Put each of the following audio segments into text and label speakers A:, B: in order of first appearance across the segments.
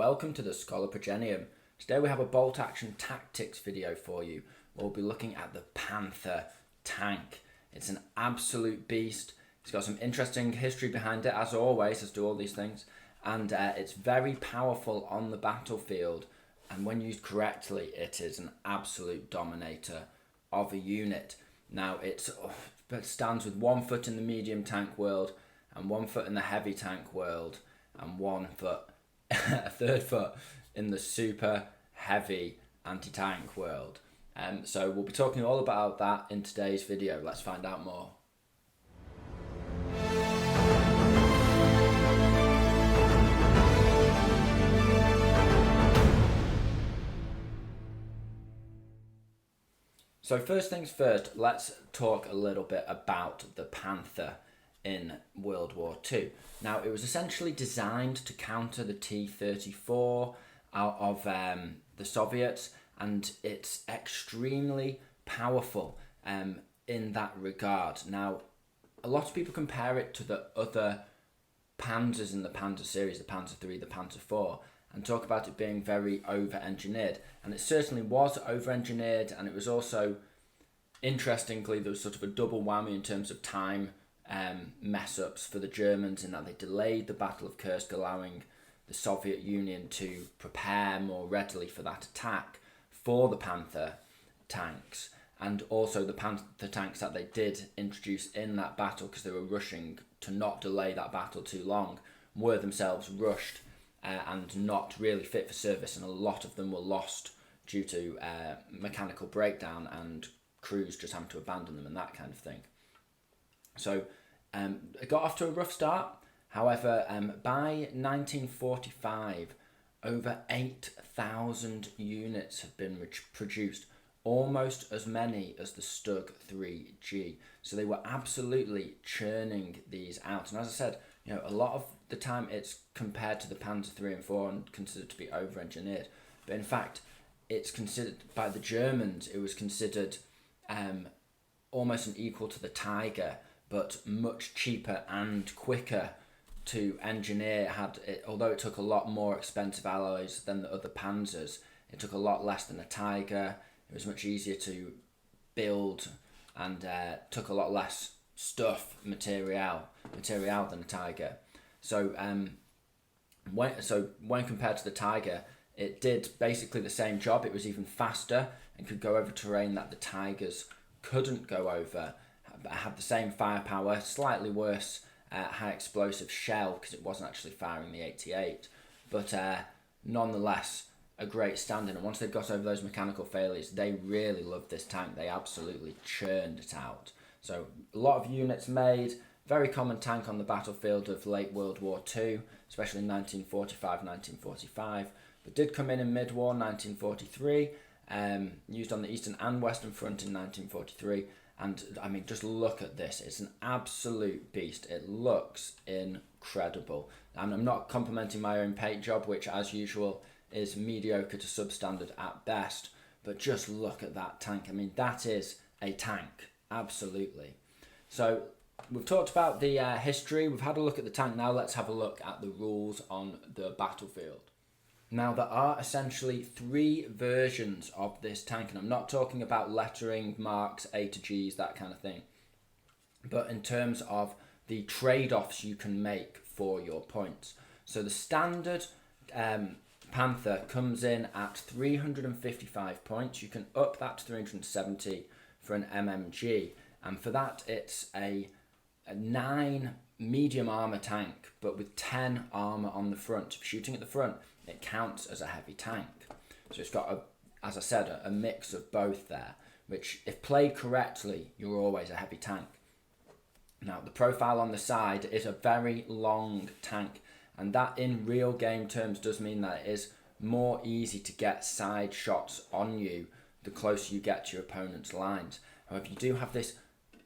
A: welcome to the Scholar Progenium. Today we have a bolt action tactics video for you. We'll be looking at the Panther tank. It's an absolute beast. It's got some interesting history behind it, as always, as do all these things. And it's very powerful on the battlefield. And when used correctly, it is an absolute dominator of a unit. Now, it stands with 1 foot in the medium tank world, and 1 foot in the heavy tank world, and 1 foot, a third foot in the super heavy anti-tank world. So we'll be talking all about that in today's video. Let's find out more. So first things first, let's talk a little bit about the Panther in World War II. Now, it was essentially designed to counter the T-34 out of the Soviets, and it's extremely powerful in that regard. Now, a lot of people compare it to the other Panzers in the Panther series, the Panther 3, the Panther 4, and talk about it being very over-engineered. And it certainly was over-engineered, and it was also, interestingly, there was sort of a double whammy in terms of time mess-ups for the Germans, in that they delayed the Battle of Kursk, allowing the Soviet Union to prepare more readily for that attack for the Panther tanks, and also the Panther tanks that they did introduce in that battle, because they were rushing to not delay that battle too long, were themselves rushed and not really fit for service, and a lot of them were lost due to mechanical breakdown and crews just having to abandon them and that kind of thing. So it got off to a rough start. However, by 1945, over 8,000 units have been produced, almost as many as the Stug 3G. So they were absolutely churning these out. And as I said, you know, a lot of the time it's compared to the Panzer 3 and 4 and considered to be over-engineered. But in fact, it's considered, by the Germans, it was considered almost an equal to the Tiger, but much cheaper and quicker to engineer. Although it took a lot more expensive alloys than the other Panzers, it took a lot less than a Tiger. It was much easier to build and took a lot less material than a Tiger. So when compared to the Tiger, it did basically the same job. It was even faster and could go over terrain that the Tigers couldn't go over. Had the same firepower, slightly worse high explosive shell, because it wasn't actually firing the 88, but nonetheless a great stand-in. And once they've got over those mechanical failures, they really loved this tank. They absolutely churned it out. So a lot of units made, very common tank on the battlefield of late World War II, especially in 1945, 1945, but did come in mid-war 1943, used on the Eastern and Western Front in 1943. And I mean, just look at this. It's an absolute beast. It looks incredible. And I'm not complimenting my own paint job, which as usual is mediocre to substandard at best. But just look at that tank. I mean, that is a tank. Absolutely. So we've talked about the history. We've had a look at the tank. Now let's have a look at the rules on the battlefield. Now, there are essentially 3 versions of this tank, and I'm not talking about lettering, marks, A to Gs, that kind of thing, but in terms of the trade-offs you can make for your points. So the standard Panther comes in at 355 points. You can up that to 370 for an MMG, and for that it's a 9 medium armour tank, but with 10 armour on the front. Shooting at the front, it counts as a heavy tank. So it's got, as I said, a mix of both there, which if played correctly, you're always a heavy tank. Now, the profile on the side is a very long tank, and that in real game terms does mean that it is more easy to get side shots on you the closer you get to your opponent's lines. However, you do have this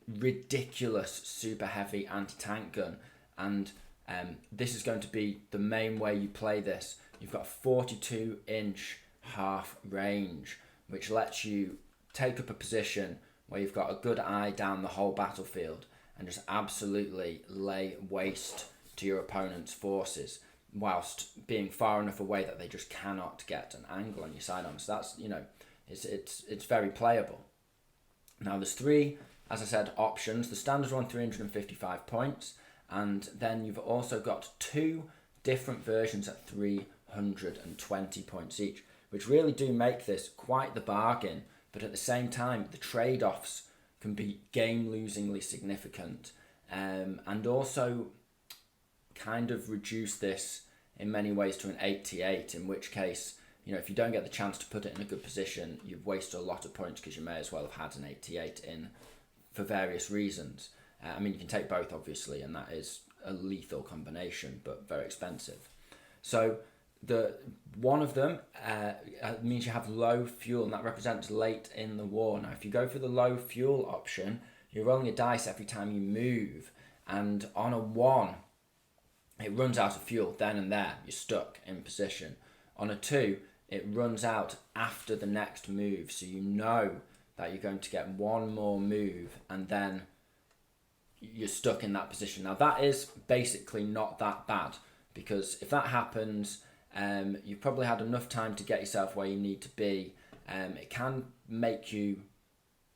A: ridiculous super heavy anti-tank gun, and this is going to be the main way you play this. You've got a 42-inch half range, which lets you take up a position where you've got a good eye down the whole battlefield and just absolutely lay waste to your opponent's forces. whilst being far enough away that they just cannot get an angle on your sidearm. So that's, it's very playable. Now there's three, as I said, options. The standard one, 355 points, and then you've also got two different versions at 320 points each, which really do make this quite the bargain, but at the same time, the trade-offs can be game-losingly significant, and also kind of reduce this in many ways to an 88, in which case, if you don't get the chance to put it in a good position, you've wasted a lot of points because you may as well have had an 88 in for various reasons. You can take both, obviously, and that is a lethal combination, but very expensive. So the one of them means you have low fuel, and that represents late in the war. Now, if you go for the low fuel option, you're rolling a dice every time you move, and on a 1, it runs out of fuel then and there. You're stuck in position. On a 2, it runs out after the next move, so you know that you're going to get one more move, and then you're stuck in that position. Now, that is basically not that bad, because if that happens, you've probably had enough time to get yourself where you need to be. It can make you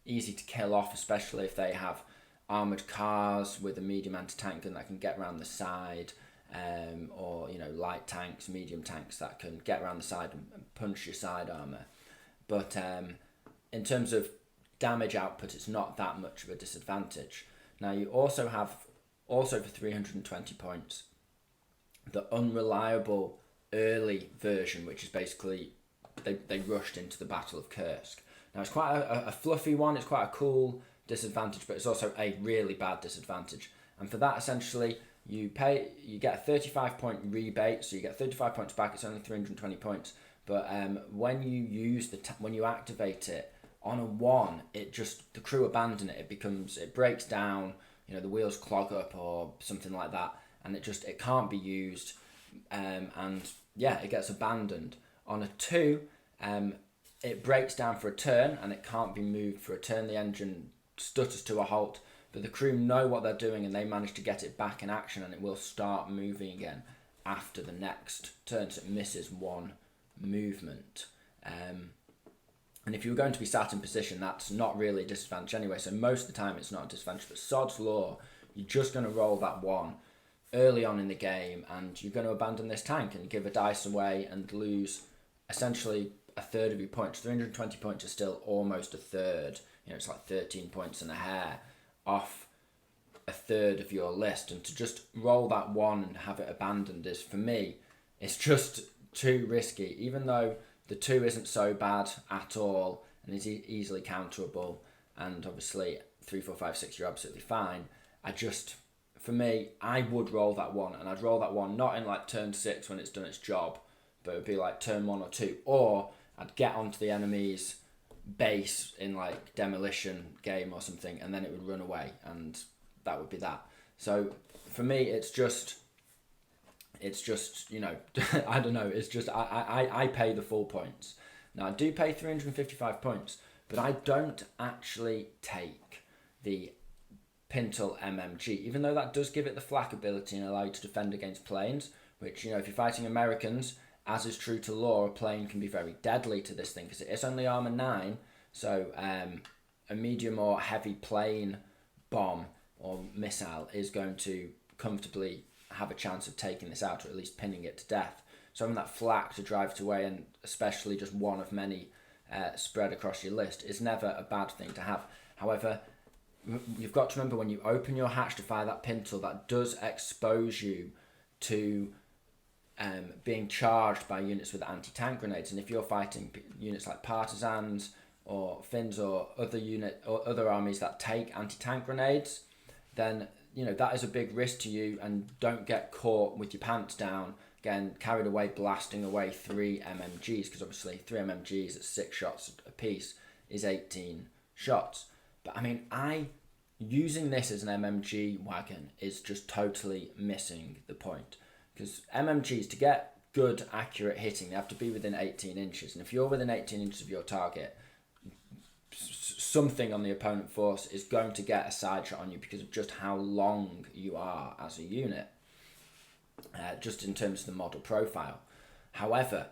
A: easy to kill off, especially if they have armoured cars with a medium anti-tank gun that can get around the side, or light tanks, medium tanks that can get around the side and punch your side armour. But in terms of damage output, it's not that much of a disadvantage. Now, you also have, for 320 points, the unreliable early version, which is basically they rushed into the Battle of Kursk. Now, it's quite a fluffy one, it's quite a cool disadvantage, but it's also a really bad disadvantage. And for that, essentially, you get a 35 point rebate, so you get 35 points back. It's only 320 points, but when you activate it on a 1, the crew abandon it. It breaks down. The wheels clog up or something like that, and it can't be used, and it gets abandoned. On a 2, it breaks down for a turn and it can't be moved for a turn. The engine stutters to a halt, but the crew know what they're doing and they manage to get it back in action, and it will start moving again after the next turn, so it misses one movement. And if you were going to be sat in position, that's not really a disadvantage anyway, so most of the time it's not a disadvantage. But sod's law, you're just going to roll that 1 early on in the game, and you're going to abandon this tank and give a dice away and lose essentially a third of your points. 320 points is still almost a third. It's like 13 points and a hair off a third of your list, and to just roll that 1 and have it abandoned is, for me, it's just too risky. Even though the 2 isn't so bad at all and is easily counterable, and obviously 3, 4, 5, 6 you're absolutely fine. For me, I would roll that 1, and I'd roll that 1 not in like turn 6 when it's done its job, but it would be like turn 1 or 2, or I'd get onto the enemy's base in like demolition game or something, and then it would run away, and that would be that. So for me, it's just I don't know, it's just I pay the full points. Now, I do pay 355 points, but I don't actually take the Pintle MMG, even though that does give it the flak ability and allow you to defend against planes, which, if you're fighting Americans, as is true to law, a plane can be very deadly to this thing because it is only armor 9, so a medium or heavy plane bomb or missile is going to comfortably have a chance of taking this out, or at least pinning it to death. So having that flak to drive it away, and especially just one of many spread across your list, is never a bad thing to have. However, you've got to remember, when you open your hatch to fire that pintle, that does expose you to being charged by units with anti-tank grenades. And if you're fighting units like partisans or Finns or other armies that take anti-tank grenades, then that is a big risk to you, and don't get caught with your pants down, getting carried away blasting away 3 MMGs, because obviously 3 MMGs at 6 shots a piece is 18 shots. But using this as an MMG wagon is just totally missing the point, because MMGs, to get good accurate hitting, they have to be within 18 inches, and if you're within 18 inches of your target, something on the opponent force is going to get a side shot on you because of just how long you are as a unit. just in terms of the model profile. However,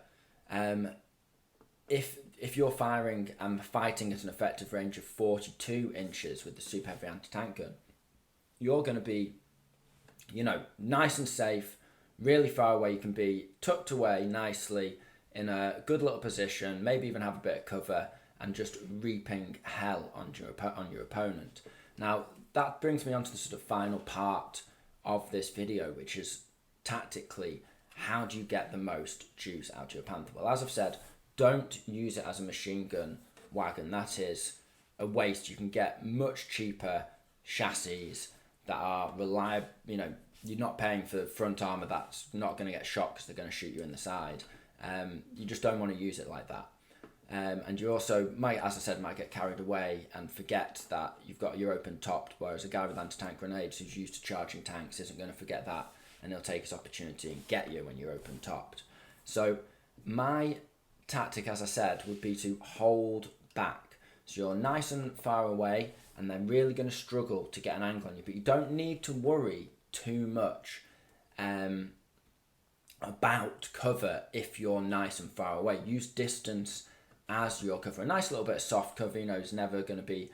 A: if you're firing and fighting at an effective range of 42 inches with the super heavy anti-tank gun, you're going to be, nice and safe, really far away. You can be tucked away nicely in a good little position, maybe even have a bit of cover, and just reaping hell on your opponent. Now, that brings me on to the sort of final part of this video, which is tactically, how do you get the most juice out of your Panther? Well, as I've said, don't use it as a machine gun wagon. That is a waste. You can get much cheaper chassis that are reliable. You're not paying for front armor that's not going to get shot because they're going to shoot you in the side. You just don't want to use it like that. And you also might, as I said, might get carried away and forget that you've got your open topped, whereas a guy with anti-tank grenades who's used to charging tanks isn't going to forget that, and he'll take his opportunity and get you when you're open topped. So my tactic, as I said, would be to hold back. So you're nice and far away and they're really going to struggle to get an angle on you, but you don't need to worry too much about cover if you're nice and far away. Use distance as your cover. A nice little bit of soft cover, is never going to be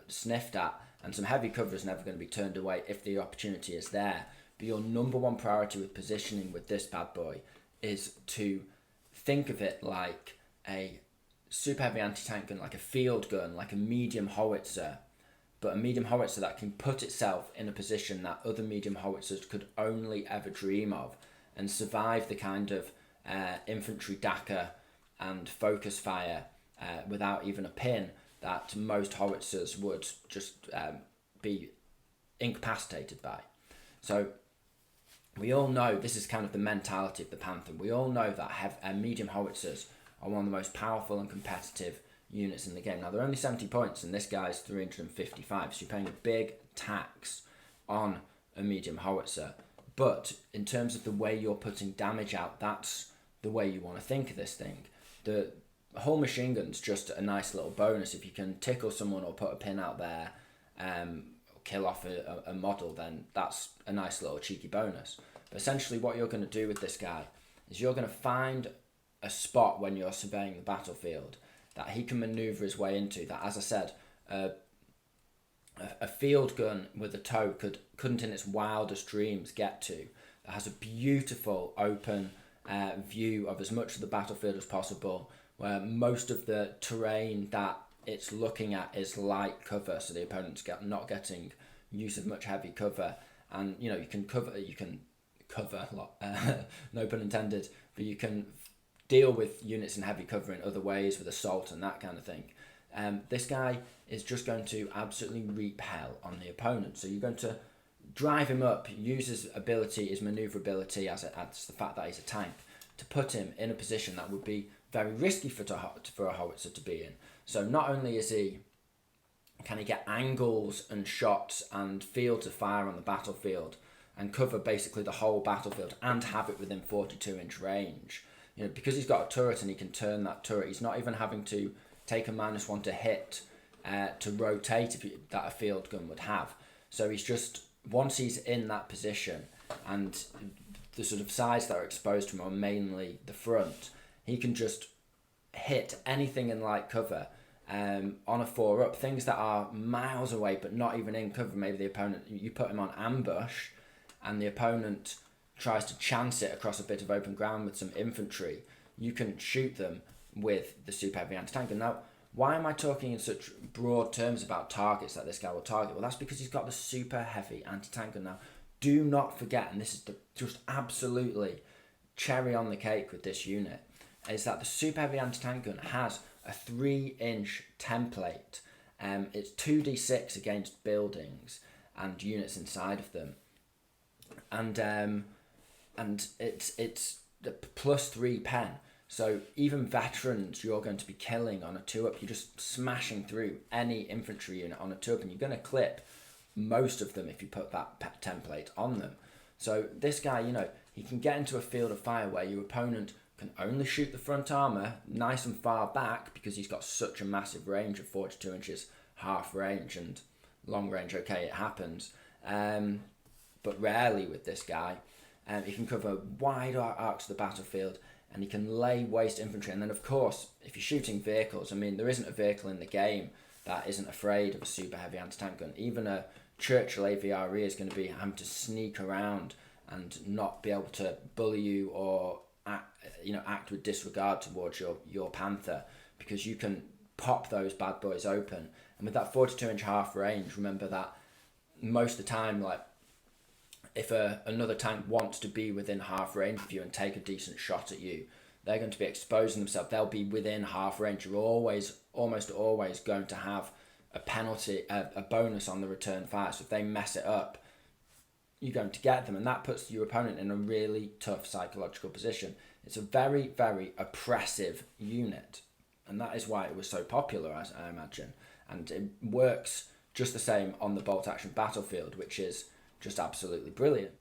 A: sniffed at, and some heavy cover is never going to be turned away if the opportunity is there. But your number one priority with positioning with this bad boy is to think of it like a super heavy anti-tank gun, like a field gun, like a medium howitzer, but a medium howitzer that can put itself in a position that other medium howitzers could only ever dream of, and survive the kind of infantry Dakar and focus fire without even a pin that most howitzers would just be incapacitated by. So we all know this is kind of the mentality of the Panther. We all know that medium howitzers are one of the most powerful and competitive units in the game. Now, they're only 70 points and this guy's 355, so you're paying a big tax on a medium howitzer. But in terms of the way you're putting damage out, that's the way you want to think of this thing. The whole machine gun's just a nice little bonus. If you can tickle someone or put a pin out there, kill off a model, then that's a nice little cheeky bonus. But essentially what you're going to do with this guy is you're going to find a spot when you're surveying the battlefield that he can maneuver his way into, that, as I said, a field gun with a tow couldn't in its wildest dreams get to, that has a beautiful open view of as much of the battlefield as possible, where most of the terrain that it's looking at is light cover, so the opponent's not getting use of much heavy cover, and you can cover a lot, no pun intended, but you can deal with units in heavy cover in other ways with assault and that kind of thing. This guy is just going to absolutely reap hell on the opponent, so you're going to drive him up, use his ability, his maneuverability as the fact that he's a tank, to put him in a position that would be very risky for a howitzer to be in. So not only can he get angles and shots and fields of fire on the battlefield and cover basically the whole battlefield and have it within 42-inch range. Because he's got a turret and he can turn that turret, he's not even having to take a -1 to hit to rotate that a field gun would have. So he's just, once he's in that position and the sort of sides that are exposed to him are mainly the front, he can just hit anything in light cover on a 4-up, things that are miles away but not even in cover. Maybe the opponent, you put him on ambush and the opponent tries to chance it across a bit of open ground with some infantry, you can shoot them with the super heavy anti-tank gun. Now, why am I talking in such broad terms about targets that this guy will target? Well, that's because he's got the super heavy anti-tank gun. Now, do not forget, and this is just absolutely cherry on the cake with this unit, is that the super heavy anti-tank gun has a 3-inch template. It's 2d6 against buildings and units inside of them, and it's the +3 pen. So even veterans you're going to be killing on a 2-up, you're just smashing through any infantry unit on a 2-up, and you're going to clip most of them if you put that template on them. So this guy, he can get into a field of fire where your opponent can only shoot the front armor nice and far back because he's got such a massive range of 42 inches, half range, and long range, okay, it happens. But but rarely with this guy. He can cover wide arcs of the battlefield, and he can lay waste infantry. And then, of course, if you're shooting vehicles, I mean, there isn't a vehicle in the game that isn't afraid of a super heavy anti-tank gun. Even a Churchill AVRE is going to be having to sneak around and not be able to bully you or act with disregard towards your Panther, because you can pop those bad boys open. And with that 42-inch half range, remember that most of the time, like, if another tank wants to be within half range of you and take a decent shot at you, they're going to be exposing themselves. They'll be within half range. You're almost always going to have a penalty, a bonus on the return fire. So if they mess it up, you're going to get them, and that puts your opponent in a really tough psychological position. It's a very, very oppressive unit, and that is why it was so popular, as I imagine. And it works just the same on the bolt action battlefield, which is just absolutely brilliant.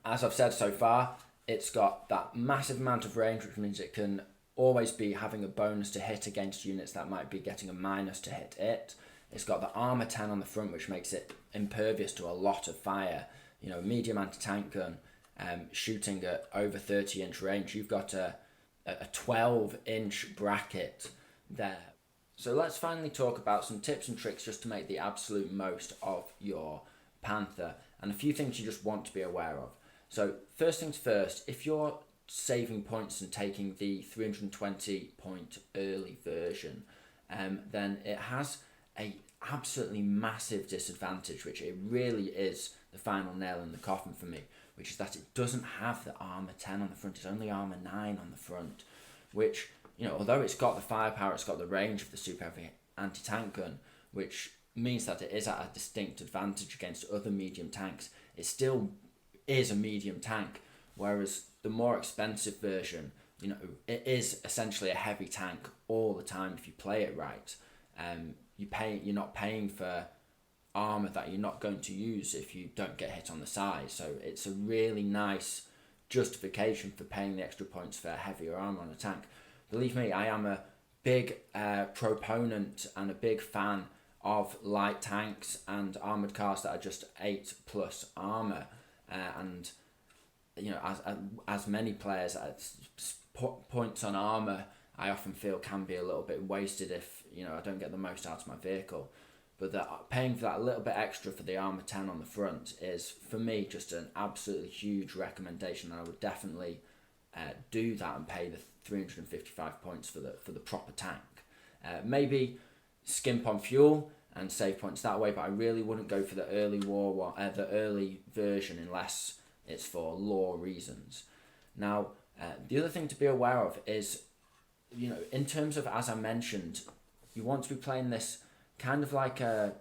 A: As I've said so far, it's got that massive amount of range, which means it can always be having a bonus to hit against units that might be getting a minus to hit it. It's got the armor 10 on the front, which makes it impervious to a lot of fire. You know, medium anti-tank gun, shooting at over 30-inch range. You've got a 12-inch bracket there. So let's finally talk about some tips and tricks just to make the absolute most of your Panther, and a few things you just want to be aware of. So first things first, if you're saving points and taking the 320 point early version, then it has a absolutely massive disadvantage, which it really is the final nail in the coffin for me, which is that it doesn't have the armor 10 on the front. It's only armor 9 on the front, which, you know, although it's got the firepower, it's got the range of the super heavy anti-tank gun, which means that it is at a distinct advantage against other medium tanks. It still is a medium tank, whereas the more expensive version, you know, it is essentially a heavy tank all the time if you play it right. You're not paying for armor that you're not going to use if you don't get hit on the side. So it's a really nice justification for paying the extra points for heavier armor on a tank. Believe me, I am a big proponent and a big fan of light tanks and armored cars that are just 8+ armor, and you know, as many players, points on armor I often feel can be a little bit wasted if, you know, I don't get the most out of my vehicle. But that paying for that little bit extra for the armor 10 on the front is, for me, just an absolutely huge recommendation. I would definitely do that and pay the 355 points for the proper tank. Maybe skimp on fuel and save points that way, but I really wouldn't go for the early version unless it's for lore reasons. Now, the other thing to be aware of is, you know, in terms of, as I mentioned, you want to be playing this kind of like a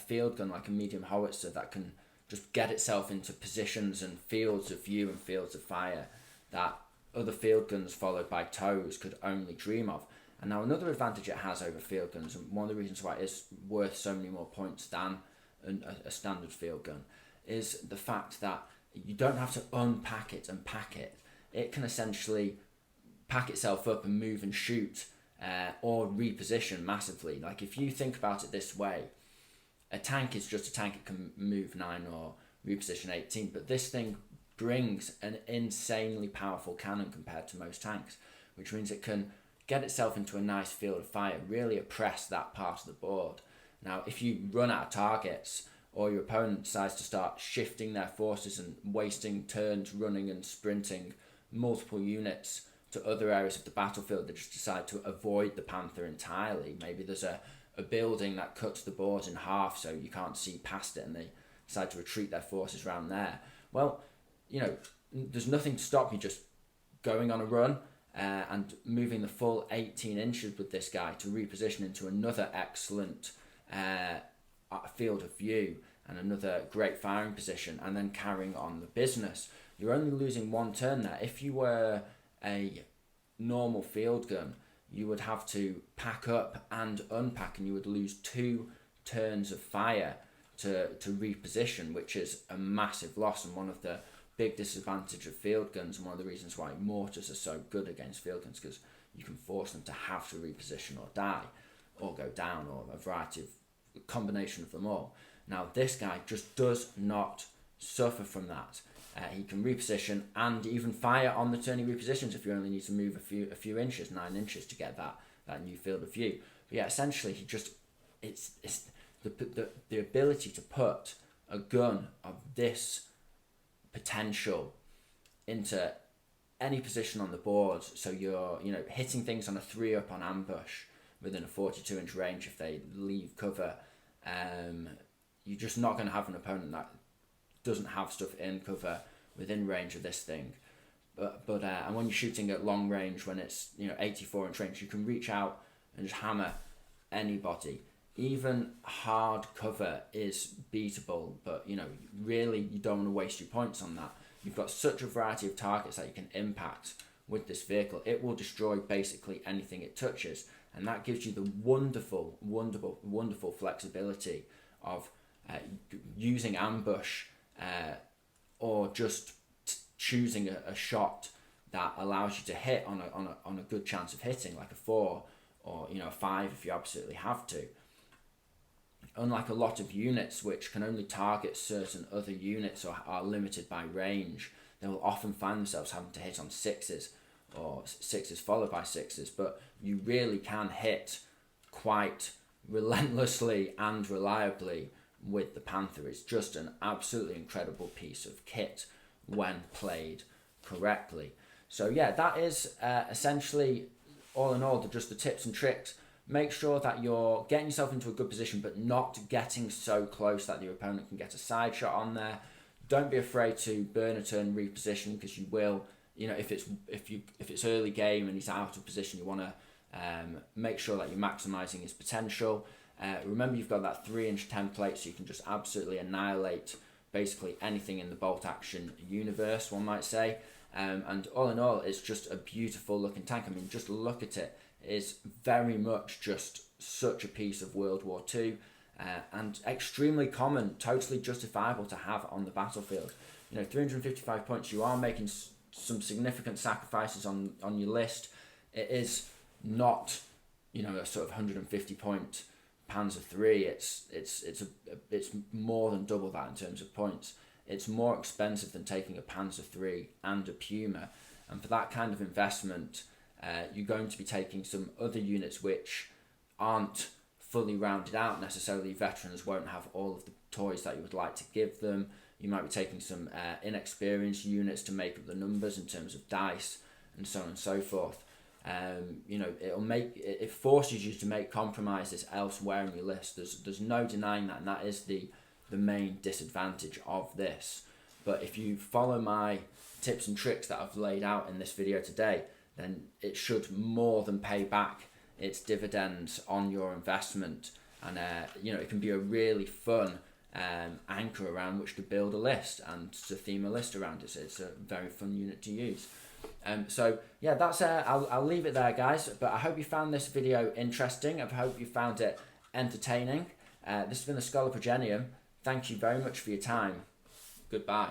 A: field gun, like a medium howitzer that can just get itself into positions and fields of view and fields of fire that other field guns followed by tows could only dream of. And now another advantage it has over field guns, and one of the reasons why it is worth so many more points than a standard field gun, is the fact that you don't have to unpack it and pack it. It can essentially pack itself up and move and shoot, or reposition massively. Like, if you think about it this way, a tank is just a tank. It can move 9 or reposition 18, but this thing brings an insanely powerful cannon compared to most tanks, which means it can get itself into a nice field of fire, really oppress that part of the board. Now, if you run out of targets, or your opponent decides to start shifting their forces and wasting turns running and sprinting multiple units to other areas of the battlefield, they just decide to avoid the Panther entirely. Maybe there's a building that cuts the board in half so you can't see past it, and they decide to retreat their forces around there. Well, you know, there's nothing to stop you just going on a run and moving the full 18 inches with this guy to reposition into another excellent field of view and another great firing position, and then carrying on the business. You're only losing one turn there. If you were a normal field gun, you would have to pack up and unpack, and you would lose 2 turns of fire to reposition, which is a massive loss, and one of the big disadvantage of field guns, and one of the reasons why mortars are so good against field guns, because you can force them to have to reposition or die or go down, or a variety of combination of them all. Now, this guy just does not suffer from that. He can reposition and even fire on the turn he repositions if you only need to move a few inches, 9 inches, to get that new field of view. But yeah, essentially he just it's the ability to put a gun of this potential into any position on the board, so you're hitting things on a 3-up on ambush within a 42-inch range if they leave cover. You're just not going to have an opponent that doesn't have stuff in cover within range of this thing. But and when you're shooting at long range, when it's 84-inch range, you can reach out and just hammer anybody. Even hard cover is beatable, but really you don't want to waste your points on that. You've got such a variety of targets that you can impact with this vehicle. It will destroy basically anything it touches, and that gives you the wonderful, wonderful, wonderful flexibility of using ambush or just choosing a shot that allows you to hit on a good chance of hitting, like a 4 or a 5 if you absolutely have to. Unlike a lot of units which can only target certain other units or are limited by range, they will often find themselves having to hit on 6s or 6s followed by 6s, but you really can hit quite relentlessly and reliably with the Panther. It's just an absolutely incredible piece of kit when played correctly. So yeah, that is essentially all in all just the tips and tricks. Make sure that you're getting yourself into a good position, but not getting so close that your opponent can get a side shot on there. Don't be afraid to burn a turn, reposition, because you will. If it's early game and he's out of position, you want to make sure that you're maximising his potential. Remember, you've got that 3-inch template, so you can just absolutely annihilate basically anything in the bolt action universe, one might say. And all in all, it's just a beautiful looking tank. I mean, just look at it. It is very much just such a piece of World War II, and extremely common, totally justifiable to have on the battlefield. 355 points, you are making some significant sacrifices on your list. It is not, a sort of 150 point Panzer III. It's more than double that in terms of points. It's more expensive than taking a Panzer III and a Puma, and for that kind of investment, you're going to be taking some other units which aren't fully rounded out necessarily. Veterans won't have all of the toys that you would like to give them. You might be taking some inexperienced units to make up the numbers in terms of dice and so on and so forth. It forces you to make compromises elsewhere in your list. There's no denying that, and that is the main disadvantage of this. But if you follow my tips and tricks that I've laid out in this video today, then it should more than pay back its dividends on your investment, and it can be a really fun anchor around which to build a list and to theme a list around it. So it's a very fun unit to use. So yeah, that's I'll leave it there, guys, but I hope you found this video interesting. I hope you found it entertaining. This has been the Scholar Progenium. Thank you very much for your time. Goodbye.